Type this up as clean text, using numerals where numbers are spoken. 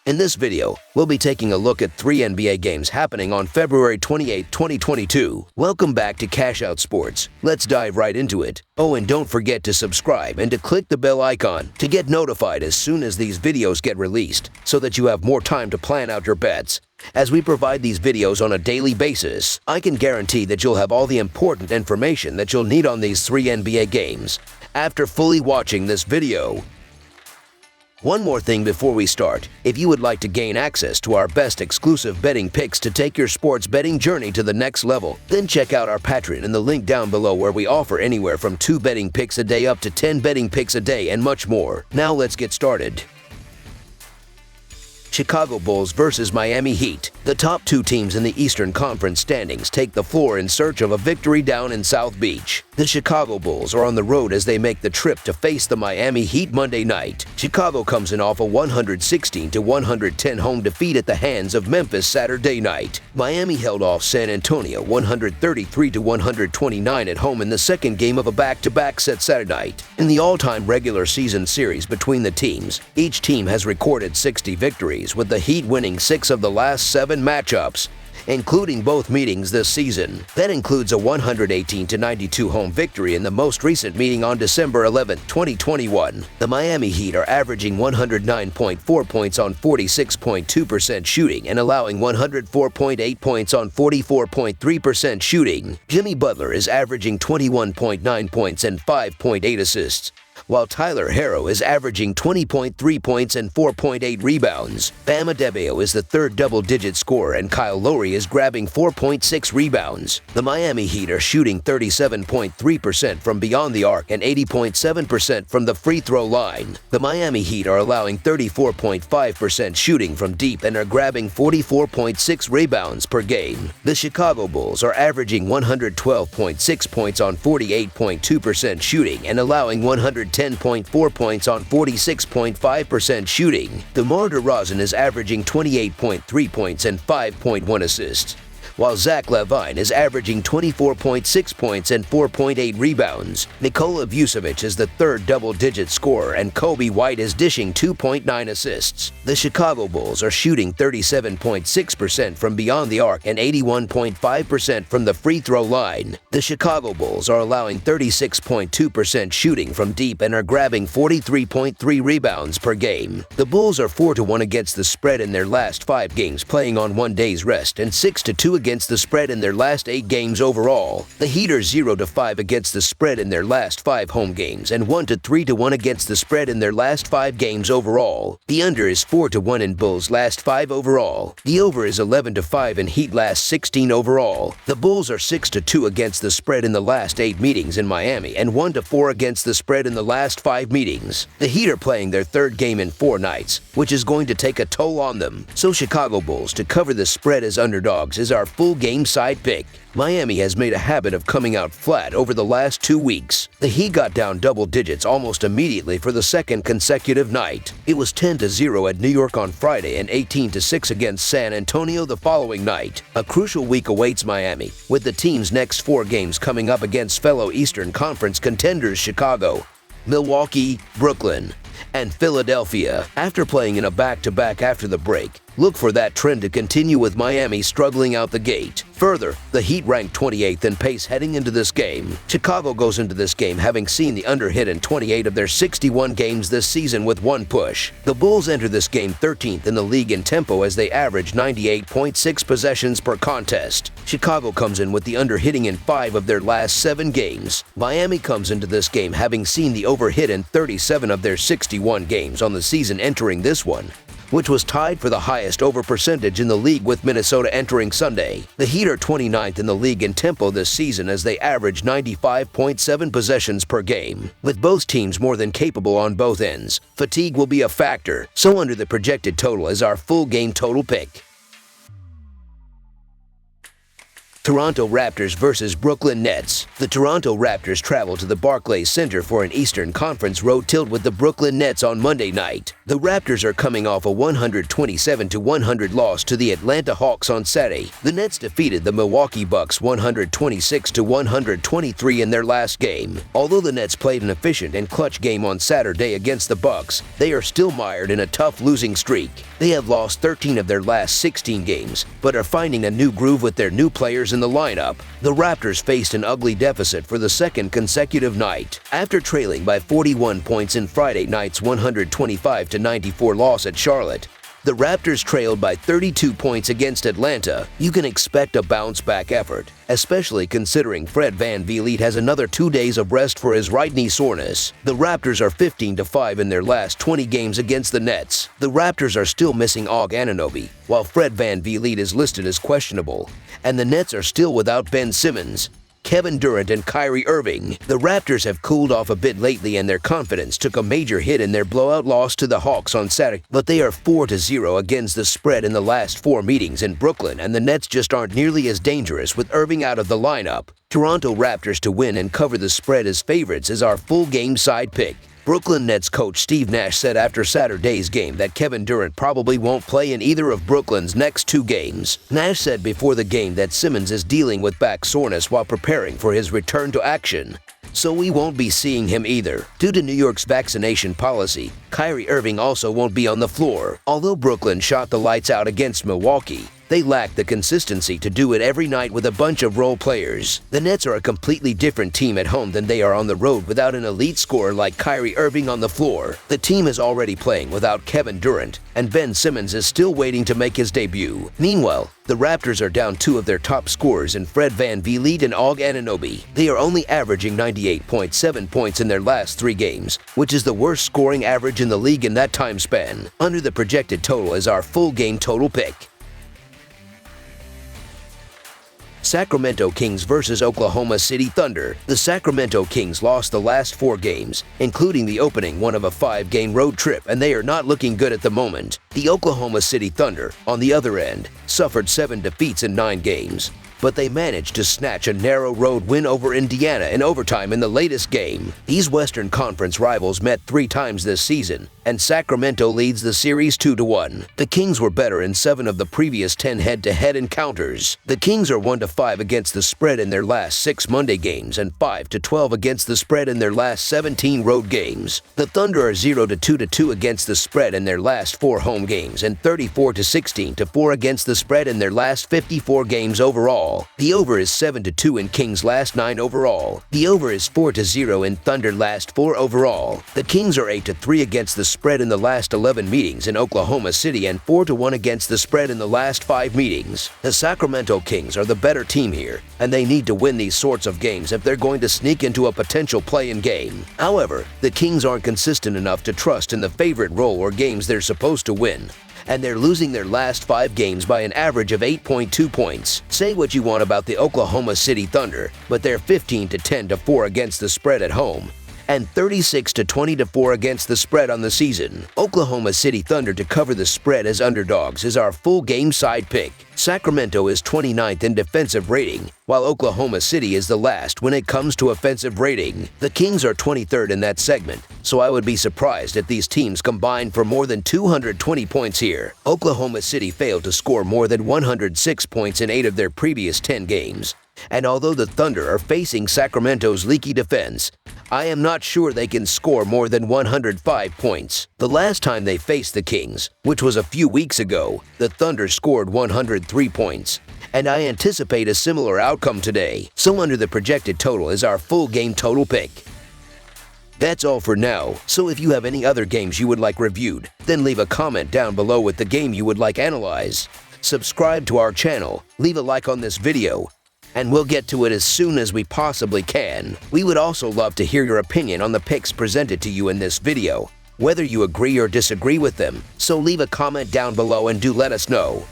In this video, we'll be taking a look at 3 NBA games happening on February 28, 2022. Welcome back to Cash Out Sports. Let's dive right into it. Oh, and don't forget to subscribe and to click the bell icon to get notified as soon as these videos get released so that you have more time to plan out your bets. As we provide these videos on a daily basis, I can guarantee that you'll have all the important information that you'll need on these 3 NBA games after fully watching this video. One more thing before we start. If you would like to gain access to our best exclusive betting picks to take your sports betting journey to the next level, then check out our Patreon in the link down below, where we offer anywhere from 2 betting picks a day up to 10 betting picks a day and much more. Now let's get started. Chicago Bulls versus Miami Heat. The top 2 teams in the Eastern Conference standings take the floor in search of a victory down in South Beach. The Chicago Bulls are on the road as they make the trip to face the Miami Heat Monday night. Chicago comes in off a 116-110 home defeat at the hands of Memphis Saturday night. Miami held off San Antonio 133-129 at home in the second game of a back-to-back set Saturday night. In the all-time regular season series between the teams, each team has recorded 60 victories, with the Heat winning 6 of the last 7 matchups, including both meetings this season. That includes a 118-92 home victory in the most recent meeting on December 11, 2021. The Miami Heat are averaging 109.4 points on 46.2% shooting and allowing 104.8 points on 44.3% shooting. Jimmy Butler is averaging 21.9 points and 5.8 assists, while Tyler Herro is averaging 20.3 points and 4.8 rebounds. Bam Adebayo is the third double-digit scorer, and Kyle Lowry is grabbing 4.6 rebounds. The Miami Heat are shooting 37.3% from beyond the arc and 80.7% from the free throw line. The Miami Heat are allowing 34.5% shooting from deep and are grabbing 44.6 rebounds per game. The Chicago Bulls are averaging 112.6 points on 48.2% shooting and allowing 110.4 points on 46.5% shooting. DeMar DeRozan is averaging 28.3 points and 5.1 assists, while Zach LaVine is averaging 24.6 points and 4.8 rebounds. Nikola Vucevic is the third double-digit scorer, and Kobe White is dishing 2.9 assists. The Chicago Bulls are shooting 37.6% from beyond the arc and 81.5% from the free throw line. The Chicago Bulls are allowing 36.2% shooting from deep and are grabbing 43.3 rebounds per game. The Bulls are 4-1 against the spread in their last 5 games playing on 1 day's rest, and 6-2 against the spread in their last 8 games overall. The Heat are 0-5 against the spread in their last 5 home games and 1-3-1 against the spread in their last 5 games overall. The under is 4-1 in Bulls' last 5 overall. The over is 11-5 in Heat last 16 overall. The Bulls are 6-2 against the spread in the last 8 meetings in Miami and 1-4 against the spread in the last 5 meetings. The Heat are playing their 3rd game in 4 nights, which is going to take a toll on them. So Chicago Bulls to cover the spread as underdogs is our full game side pick. Miami has made a habit of coming out flat over the last 2 weeks. The Heat got down double digits almost immediately for the 2nd consecutive night. It was 10-0 at New York on Friday and 18-6 against San Antonio the following night. A crucial week awaits Miami, with the team's next 4 games coming up against fellow Eastern Conference contenders Chicago, Milwaukee, Brooklyn, and Philadelphia. After playing in a back-to-back after the break, look for that trend to continue, with Miami struggling out the gate. Further, the Heat ranked 28th in pace heading into this game. Chicago goes into this game having seen the under hit in 28 of their 61 games this season with 1 push. The Bulls enter this game 13th in the league in tempo as they average 98.6 possessions per contest. Chicago comes in with the under hitting in 5 of their last 7 games. Miami comes into this game having seen the over hit in 37 of their 61 games on the season entering this one, which was tied for the highest over percentage in the league with Minnesota entering Sunday. The Heat are 29th in the league in tempo this season as they average 95.7 possessions per game. With both teams more than capable on both ends, fatigue will be a factor, so under the projected total is our full game total pick. Toronto Raptors versus Brooklyn Nets. The Toronto Raptors travel to the Barclays Center for an Eastern Conference road tilt with the Brooklyn Nets on Monday night. The Raptors are coming off a 127-100 loss to the Atlanta Hawks on Saturday. The Nets defeated the Milwaukee Bucks 126-123 in their last game. Although the Nets played an efficient and clutch game on Saturday against the Bucks, they are still mired in a tough losing streak. They have lost 13 of their last 16 games, but are finding a new groove with their new players in the lineup. The Raptors faced an ugly deficit for the second consecutive night. After trailing by 41 points in Friday night's 125-94 loss at Charlotte, the Raptors trailed by 32 points against Atlanta. You can expect a bounce-back effort, especially considering Fred VanVleet has another 2 days of rest for his right knee soreness. The Raptors are 15-5 in their last 20 games against the Nets. The Raptors are still missing Og Anunoby, while Fred VanVleet is listed as questionable, and the Nets are still without Ben Simmons, Kevin Durant, and Kyrie Irving. The Raptors have cooled off a bit lately and their confidence took a major hit in their blowout loss to the Hawks on Saturday, but they are 4-0 against the spread in the last 4 meetings in Brooklyn, and the Nets just aren't nearly as dangerous with Irving out of the lineup. Toronto Raptors to win and cover the spread as favorites is our full game side pick. Brooklyn Nets coach Steve Nash said after Saturday's game that Kevin Durant probably won't play in either of Brooklyn's next 2 games. Nash said before the game that Simmons is dealing with back soreness while preparing for his return to action, so we won't be seeing him either. Due to New York's vaccination policy, Kyrie Irving also won't be on the floor. Although Brooklyn shot the lights out against Milwaukee, they lack the consistency to do it every night with a bunch of role players. The Nets are a completely different team at home than they are on the road without an elite scorer like Kyrie Irving on the floor. The team is already playing without Kevin Durant, and Ben Simmons is still waiting to make his debut. Meanwhile, the Raptors are down 2 of their top scorers in Fred VanVleet and Og Anunoby. They are only averaging 98.7 points in their last 3 games, which is the worst scoring average in the league in that time span. Under the projected total is our full game total pick. Sacramento Kings versus Oklahoma City Thunder. The Sacramento Kings lost the last 4 games, including the opening one of a 5-game road trip, and they are not looking good at the moment. The Oklahoma City Thunder, on the other end, suffered 7 defeats in 9 games, but they managed to snatch a narrow road win over Indiana in overtime in the latest game. These Western Conference rivals met 3 times this season, and Sacramento leads the series 2-1. The Kings were better in 7 of the previous 10 head-to-head encounters. The Kings are 1-5 against the spread in their last 6 Monday games and 5-12 against the spread in their last 17 road games. The Thunder are 0-2 against the spread in their last 4 home games and 34-16 against the spread in their last 54 games overall. The over is 7-2 in Kings' last 9 overall. The over is 4-0 in Thunder last 4 overall. The Kings are 8-3 against the spread in the last 11 meetings in Oklahoma City and 4-1 against the spread in the last 5 meetings. The Sacramento Kings are the better team here, and they need to win these sorts of games if they're going to sneak into a potential play-in game. However, the Kings aren't consistent enough to trust in the favorite role or games they're supposed to win, and they're losing their last 5 games by an average of 8.2 points. Say what you want about the Oklahoma City Thunder, but they're 15-10-4 against the spread at home, and 36-20-4 against the spread on the season. Oklahoma City Thunder to cover the spread as underdogs is our full game side pick. Sacramento is 29th in defensive rating, while Oklahoma City is the last when it comes to offensive rating. The Kings are 23rd in that segment, so I would be surprised if these teams combine for more than 220 points here. Oklahoma City failed to score more than 106 points in 8 of their previous 10 games. And although the Thunder are facing Sacramento's leaky defense, I am not sure they can score more than 105 points. The last time they faced the Kings, which was a few weeks ago, the Thunder scored 103 points. And I anticipate a similar outcome today. So under the projected total is our full game total pick. That's all for now, so if you have any other games you would like reviewed, then leave a comment down below with the game you would like analyzed. Subscribe to our channel, leave a like on this video, and we'll get to it as soon as we possibly can. We would also love to hear your opinion on the picks presented to you in this video, whether you agree or disagree with them, so leave a comment down below and do let us know.